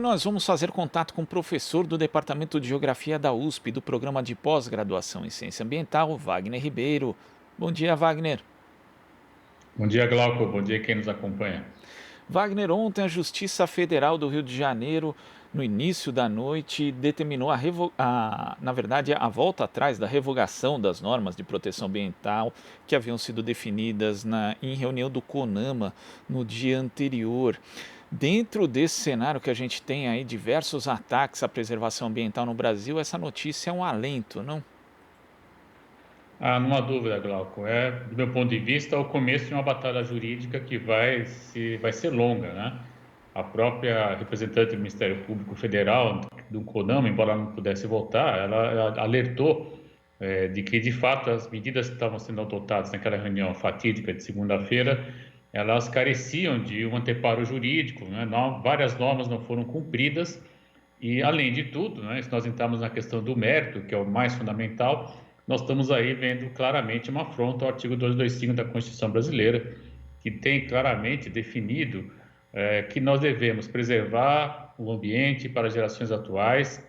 e nós vamos fazer contato com o professor do Departamento de Geografia da USP, do programa de pós-graduação em Ciência Ambiental, Wagner Ribeiro. Bom dia, Wagner. Bom dia, Glauco. Bom dia quem nos acompanha. Wagner, ontem a Justiça Federal do Rio de Janeiro, no início da noite, determinou na verdade, a volta atrás da revogação das normas de proteção ambiental que haviam sido definidas em reunião do CONAMA no dia anterior. Dentro desse cenário que a gente tem aí diversos ataques à preservação ambiental no Brasil, essa notícia é um alento, não? Não há dúvida, Glauco. Do meu ponto de vista, o começo de uma batalha jurídica que vai ser longa, né? A própria representante do Ministério Público Federal, do CONAMA, embora ela não pudesse votar, ela alertou de que, de fato, as medidas que estavam sendo adotadas naquela reunião fatídica de segunda-feira, elas careciam de um anteparo jurídico, né? Várias normas não foram cumpridas e, além de tudo, né, se nós entrarmos na questão do mérito, que é o mais fundamental, nós estamos aí vendo claramente uma afronta ao artigo 225 da Constituição brasileira, que tem claramente definido que nós devemos preservar o ambiente para gerações atuais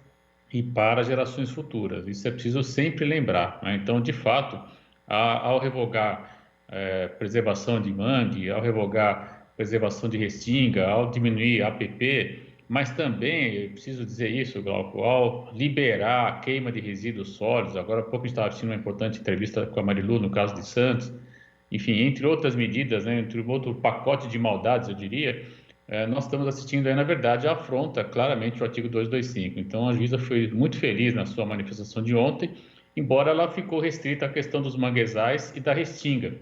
e para gerações futuras. Isso é preciso sempre lembrar, né? Então, de fato, ao revogar preservação de mangue, ao revogar preservação de restinga, ao diminuir APP, mas também, eu preciso dizer isso, Glauco, ao liberar a queima de resíduos sólidos, agora há pouco a gente estava assistindo uma importante entrevista com a Marilu, no caso de Santos, enfim, entre outras medidas, né, entre outro pacote de maldades, eu diria, nós estamos assistindo aí, na verdade, a afronta claramente o artigo 225. Então, a juíza foi muito feliz na sua manifestação de ontem, embora ela ficou restrita à questão dos manguezais e da restinga,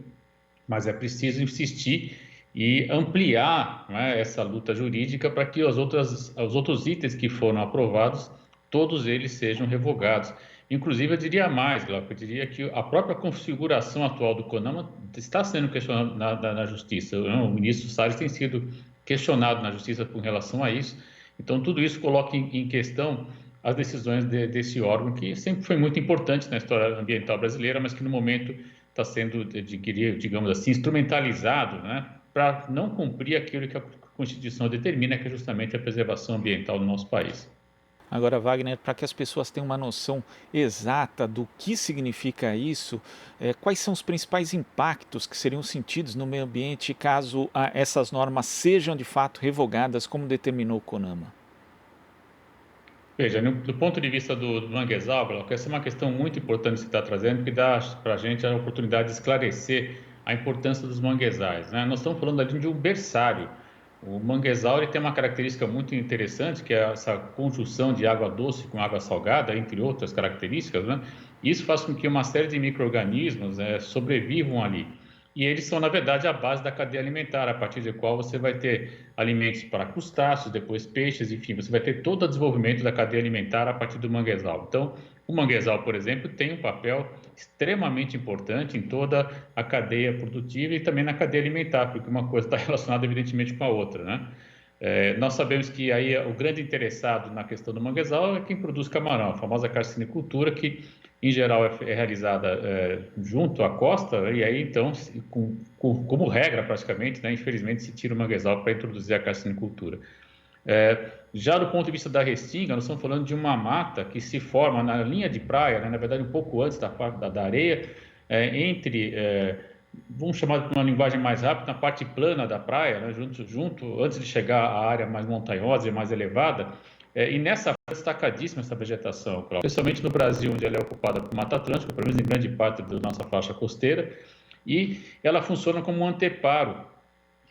mas é preciso insistir e ampliar, né, essa luta jurídica para que os outros itens que foram aprovados, todos eles sejam revogados. Inclusive, eu diria mais, Glauco, eu diria que a própria configuração atual do CONAMA está sendo questionada na Justiça. O ministro Salles tem sido questionado na Justiça com relação a isso. Então, tudo isso coloca em questão as decisões desse órgão, que sempre foi muito importante na história ambiental brasileira, mas que no momento está sendo, digamos assim, instrumentalizado, né, para não cumprir aquilo que a Constituição determina, que é justamente a preservação ambiental do nosso país. Agora, Wagner, para que as pessoas tenham uma noção exata do que significa isso, quais são os principais impactos que seriam sentidos no meio ambiente caso essas normas sejam de fato revogadas, como determinou o CONAMA? Veja, do ponto de vista do manguezal, Glauco, essa é uma questão muito importante que você está trazendo, que dá para a gente a oportunidade de esclarecer a importância dos manguezais, né? Nós estamos falando ali de um berçário. O manguezal ele tem uma característica muito interessante, que é essa conjunção de água doce com água salgada, entre outras características, né? Isso faz com que uma série de micro-organismos sobrevivam ali. E eles são, na verdade, a base da cadeia alimentar, a partir da qual você vai ter alimentos para crustáceos, depois peixes, enfim, você vai ter todo o desenvolvimento da cadeia alimentar a partir do manguezal. Então, o manguezal, por exemplo, tem um papel extremamente importante em toda a cadeia produtiva e também na cadeia alimentar, porque uma coisa está relacionada, evidentemente, com a outra, né? Nós sabemos que aí o grande interessado na questão do manguezal é quem produz camarão, a famosa carcinicultura, que em geral é realizada junto à costa, e aí então, como regra praticamente, né, infelizmente se tira o manguezal para introduzir a carcinicultura. Já do ponto de vista da restinga, nós estamos falando de uma mata que se forma na linha de praia, né, na verdade um pouco antes da areia, vamos chamar de uma linguagem mais rápida, na parte plana da praia, né, antes de chegar à área mais montanhosa e mais elevada, e nessa destacadíssima essa vegetação, Cláudio, especialmente no Brasil, onde ela é ocupada por Mata Atlântica, pelo menos em grande parte da nossa faixa costeira, e ela funciona como um anteparo,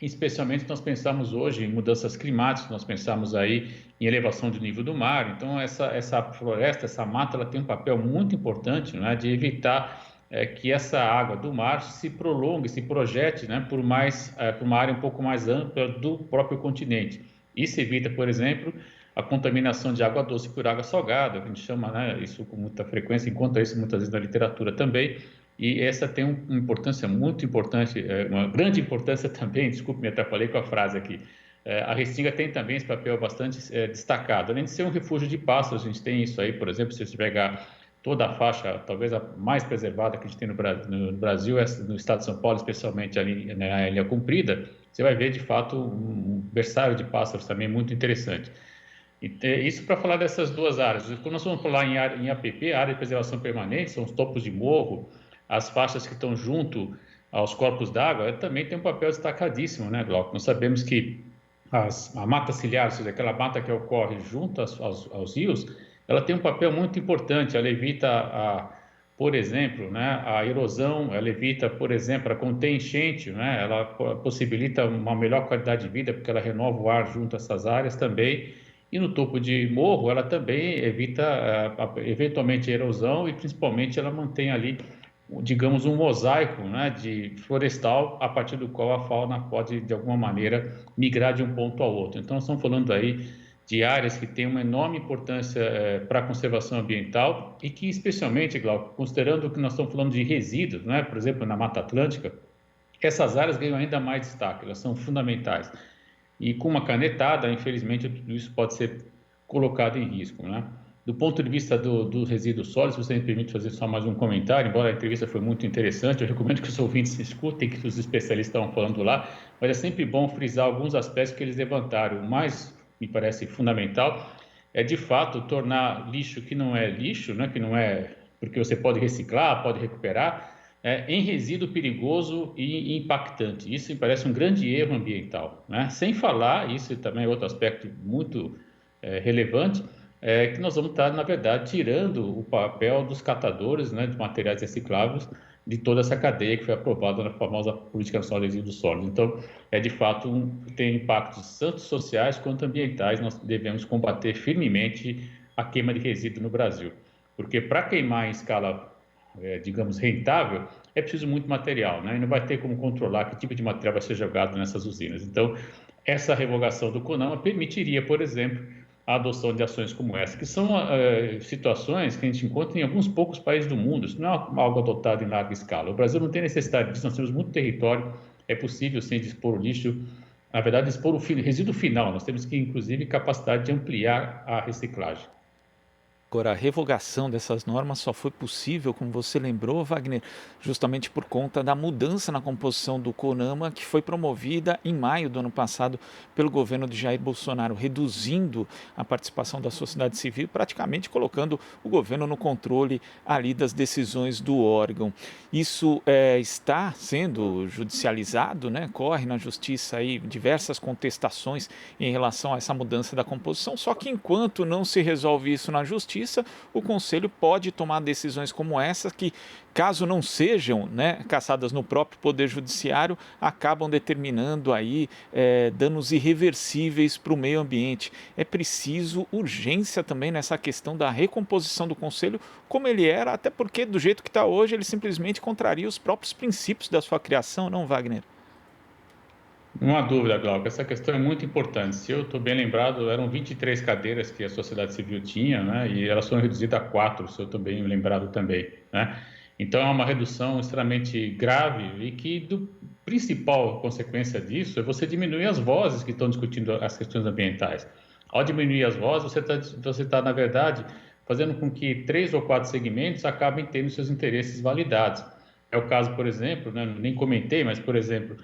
especialmente nós pensamos hoje em mudanças climáticas, nós pensamos aí em elevação do nível do mar, então essa floresta, essa mata, ela tem um papel muito importante, né, de evitar que essa água do mar se prolongue, se projete, né, por uma área um pouco mais ampla do próprio continente. Isso evita, por exemplo, a contaminação de água doce por água salgada, que a gente chama, né, isso com muita frequência, encontra isso muitas vezes na literatura também, e essa tem uma importância muito importante, uma grande importância também, desculpe, me atrapalhei com a frase aqui, a restinga tem também esse papel bastante destacado, além de ser um refúgio de pássaros, a gente tem isso aí, por exemplo, se você pegar toda a faixa, talvez a mais preservada que a gente tem no Brasil, no estado de São Paulo, especialmente ali na Ilha Comprida, você vai ver de fato um berçário de pássaros também muito interessante. Isso para falar dessas duas áreas. Quando nós vamos falar em APP, área de preservação permanente, são os topos de morro, as faixas que estão junto aos corpos d'água, também tem um papel destacadíssimo, né, Glauco? Nós sabemos que a mata ciliar, ou seja, aquela mata que ocorre junto aos rios, ela tem um papel muito importante. Ela evita, por exemplo, né, a erosão, ela evita, por exemplo, a conter enchente, né, ela possibilita uma melhor qualidade de vida, porque ela renova o ar junto a essas áreas também. E no topo de morro, ela também evita, eventualmente, a erosão e, principalmente, ela mantém ali, digamos, um mosaico, né, de florestal a partir do qual a fauna pode, de alguma maneira, migrar de um ponto ao outro. Então, estamos falando aí de áreas que têm uma enorme importância para a conservação ambiental e que, especialmente, Glauco, considerando que nós estamos falando de resíduos, né, por exemplo, na Mata Atlântica, essas áreas ganham ainda mais destaque, elas são fundamentais. E com uma canetada, infelizmente, tudo isso pode ser colocado em risco, né? Do ponto de vista do resíduo sólido, se você me permite fazer só mais um comentário, embora a entrevista foi muito interessante, eu recomendo que os ouvintes escutem o que os especialistas estão falando lá, mas é sempre bom frisar alguns aspectos que eles levantaram. O mais, me parece fundamental, é de fato tornar lixo que não é lixo, né, que não é porque você pode reciclar, pode recuperar, em resíduo perigoso e impactante. Isso me parece um grande erro ambiental, né? Sem falar, isso também é outro aspecto muito relevante, que nós vamos estar, na verdade, tirando o papel dos catadores, né, de materiais recicláveis de toda essa cadeia que foi aprovada na famosa Política Nacional de Resíduos Sólidos. Então, de fato, tem impactos tanto sociais quanto ambientais. Nós devemos combater firmemente a queima de resíduos no Brasil, porque para queimar em escala, digamos, rentável, é preciso muito material, né? E não vai ter como controlar que tipo de material vai ser jogado nessas usinas. Então, essa revogação do CONAMA permitiria, por exemplo, a adoção de ações como essa, que são situações que a gente encontra em alguns poucos países do mundo. Isso não é algo adotado em larga escala. O Brasil não tem necessidade disso, nós temos muito território, é possível, sem dispor o lixo, na verdade, dispor o resíduo final. Nós temos que, inclusive, capacidade de ampliar a reciclagem. Agora, a revogação dessas normas só foi possível, como você lembrou, Wagner, justamente por conta da mudança na composição do CONAMA, que foi promovida em maio do ano passado pelo governo de Jair Bolsonaro, reduzindo a participação da sociedade civil, praticamente colocando o governo no controle ali das decisões do órgão. Isso está sendo judicializado, né? Corre na justiça aí diversas contestações em relação a essa mudança da composição, só que enquanto não se resolve isso na justiça, o Conselho pode tomar decisões como essa que, caso não sejam, né, cassadas no próprio Poder Judiciário, acabam determinando aí danos irreversíveis para o meio ambiente. É preciso urgência também nessa questão da recomposição do Conselho, como ele era, até porque do jeito que está hoje ele simplesmente contraria os próprios princípios da sua criação, não, Wagner? Não há dúvida, Glauco, essa questão é muito importante. Se eu estou bem lembrado, eram 23 cadeiras que a sociedade civil tinha, né? E elas foram reduzidas a 4, se eu estou bem lembrado também, né? Então, é uma redução extremamente grave e que, principal consequência disso é você diminuir as vozes que estão discutindo as questões ambientais. Ao diminuir as vozes, você tá, na verdade, fazendo com que 3 ou 4 segmentos acabem tendo seus interesses validados. É o caso, por exemplo, né? Nem comentei, mas, por exemplo,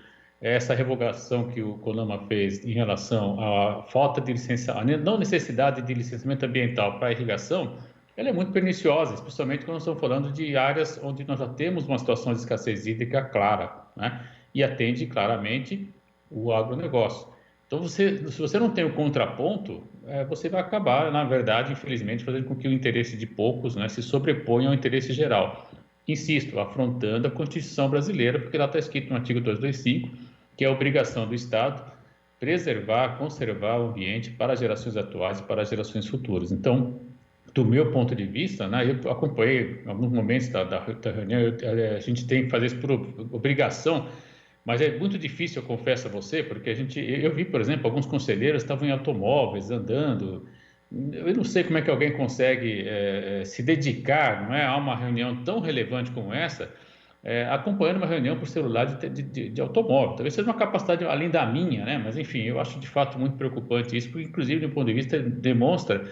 essa revogação que o CONAMA fez em relação à falta de licença, a não necessidade de licenciamento ambiental para irrigação, ela é muito perniciosa, especialmente quando nós estamos falando de áreas onde nós já temos uma situação de escassez hídrica clara, né? E atende claramente o agronegócio. Então, se você não tem o contraponto, você vai acabar, na verdade, infelizmente, fazendo com que o interesse de poucos, né, se sobreponha ao interesse geral. Insisto, afrontando a Constituição brasileira, porque lá está escrito no artigo 225, que é a obrigação do Estado preservar, conservar o ambiente para gerações atuais e para gerações futuras. Então, do meu ponto de vista, né, eu acompanhei alguns momentos da reunião, a gente tem que fazer isso por obrigação, mas é muito difícil, eu confesso a você, porque eu vi, por exemplo, alguns conselheiros estavam em automóveis, andando. Eu não sei como é que alguém consegue se dedicar, não é, a uma reunião tão relevante como essa, acompanhando uma reunião por celular de automóvel. Talvez seja uma capacidade além da minha, né? Mas, enfim, eu acho de fato muito preocupante isso, porque, inclusive, do ponto de vista, demonstra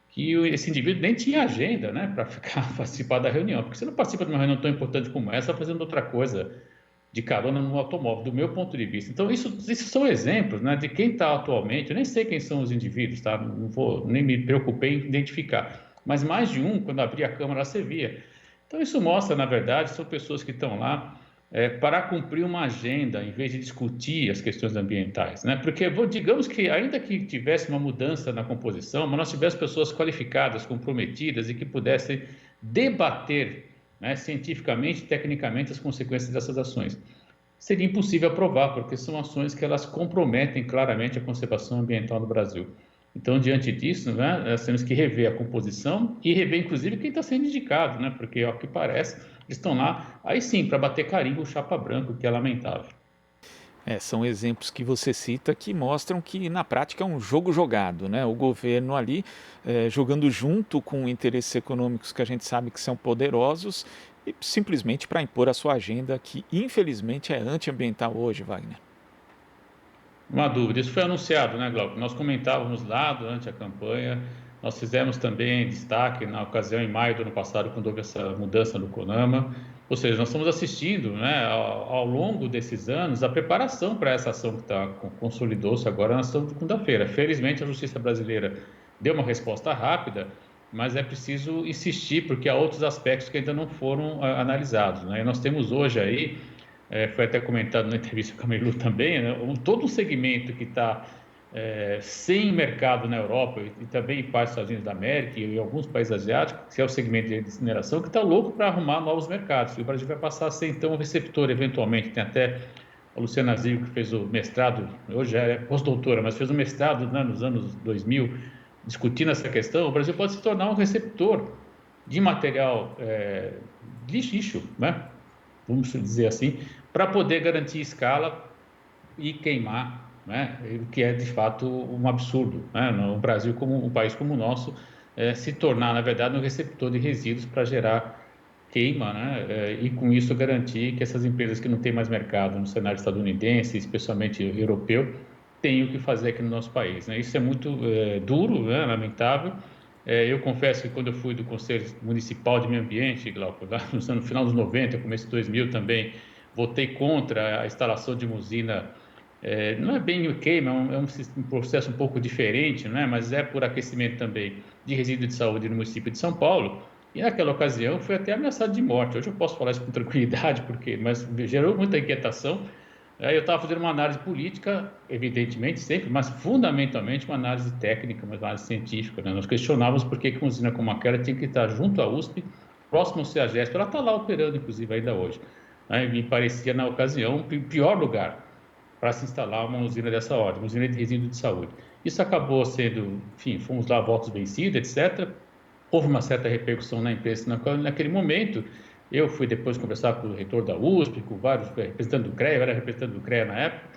que esse indivíduo nem tinha agenda, né, para participar da reunião. Porque você não participa de uma reunião tão importante como essa fazendo outra coisa de carona no automóvel, do meu ponto de vista. Então, isso são exemplos, né, de quem está atualmente, eu nem sei quem são os indivíduos, tá? Não vou nem me preocupei em identificar, mas mais de um, quando abria a câmera, você via. Então, isso mostra, na verdade, são pessoas que estão lá para cumprir uma agenda, em vez de discutir as questões ambientais, né? Porque, digamos que, ainda que tivesse uma mudança na composição, mas nós tivéssemos pessoas qualificadas, comprometidas e que pudessem debater, né, cientificamente, tecnicamente, as consequências dessas ações. Seria impossível aprovar, porque são ações que elas comprometem claramente a conservação ambiental no Brasil. Então, diante disso, né, nós temos que rever a composição e rever, inclusive, quem está sendo indicado, né, porque, ao que parece, eles estão lá, aí sim, para bater carimbo, chapa branco, que é lamentável. São exemplos que você cita que mostram que na prática é um jogo jogado, né? O governo ali jogando junto com interesses econômicos que a gente sabe que são poderosos e simplesmente para impor a sua agenda que infelizmente é antiambiental hoje, Wagner. Uma dúvida, isso foi anunciado, né, Glauco? Nós comentávamos lá durante a campanha, nós fizemos também destaque na ocasião, em maio do ano passado, quando houve essa mudança no CONAMA, ou seja, nós estamos assistindo, né, ao longo desses anos, a preparação para essa ação que consolidou-se agora na segunda-feira. Felizmente, a justiça brasileira deu uma resposta rápida, mas é preciso insistir, porque há outros aspectos que ainda não foram analisados, né? E nós temos hoje aí foi até comentado na entrevista com a Melu também, né? Todo um segmento que está sem mercado na Europa e também em partes dos Estados Unidos da América e em alguns países asiáticos, que é o segmento de incineração, que está louco para arrumar novos mercados. E o Brasil vai passar a ser, então, um receptor, eventualmente. Tem até a Luciana Zigo, que fez o mestrado, hoje já é pós-doutora, mas fez o mestrado, né, nos anos 2000, discutindo essa questão. O Brasil pode se tornar um receptor de material de lixo, né? Vamos dizer assim, para poder garantir escala e queimar, né? O que é de fato um absurdo, né? No Brasil, como um país como o nosso, se tornar, na verdade, um receptor de resíduos para gerar queima, né? E com isso garantir que essas empresas que não têm mais mercado no cenário estadunidense, especialmente europeu, tenham o que fazer aqui no nosso país, né? Isso é muito duro, né? Lamentável. Eu confesso que quando eu fui do Conselho Municipal de Meio Ambiente, Glauco, lá no final dos 90, começo de 2000 também, votei contra a instalação de uma usina. Não é bem o queima, um processo um pouco diferente, né? Mas é por aquecimento também de resíduo de saúde no município de São Paulo. E naquela ocasião foi até ameaçado de morte. Hoje eu posso falar isso com tranquilidade, mas gerou muita inquietação. Eu estava fazendo uma análise política, evidentemente, sempre, mas fundamentalmente uma análise técnica, uma análise científica, né? Nós questionávamos por que uma usina como aquela tinha que estar junto à USP, próximo ao CEAGESP. Ela está lá operando, inclusive, ainda hoje, né? Me parecia, na ocasião, o pior lugar para se instalar uma usina dessa ordem, uma usina de resíduo de saúde. Isso acabou sendo, enfim, fomos lá votos vencidos, etc. Houve uma certa repercussão na imprensa naquele momento. Eu fui depois conversar com o reitor da USP, com vários representantes do CREA, eu era representante do CREA na época.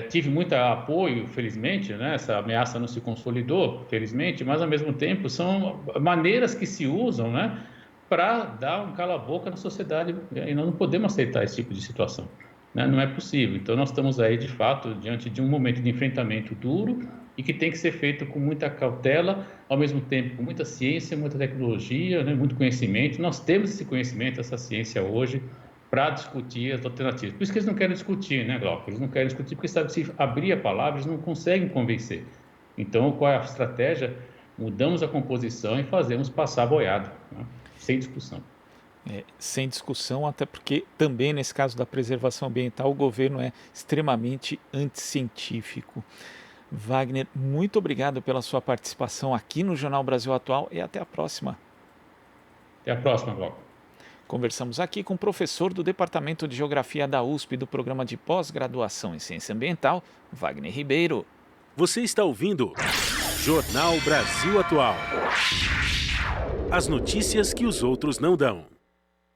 Tive muito apoio, felizmente, né? Essa ameaça não se consolidou, felizmente, mas ao mesmo tempo são maneiras que se usam, né, para dar um cala-boca na sociedade, e nós não podemos aceitar esse tipo de situação, né? Não é possível. Então nós estamos aí, de fato, diante de um momento de enfrentamento duro e que tem que ser feito com muita cautela, ao mesmo tempo com muita ciência, muita tecnologia, né, muito conhecimento. Nós temos esse conhecimento, essa ciência hoje, para discutir as alternativas. Por isso que eles não querem discutir, né, Glauco? Eles não querem discutir porque sabem que se abrir a palavra, eles não conseguem convencer. Então, qual é a estratégia? Mudamos a composição e fazemos passar a boiada, né? Sem discussão. Sem discussão, até porque também nesse caso da preservação ambiental o governo é extremamente anticientífico. Wagner, muito obrigado pela sua participação aqui no Jornal Brasil Atual e até a próxima. Até a próxima, Glauco. Conversamos aqui com o professor do Departamento de Geografia da USP do Programa de Pós-Graduação em Ciência Ambiental, Wagner Ribeiro. Você está ouvindo Jornal Brasil Atual. As notícias que os outros não dão.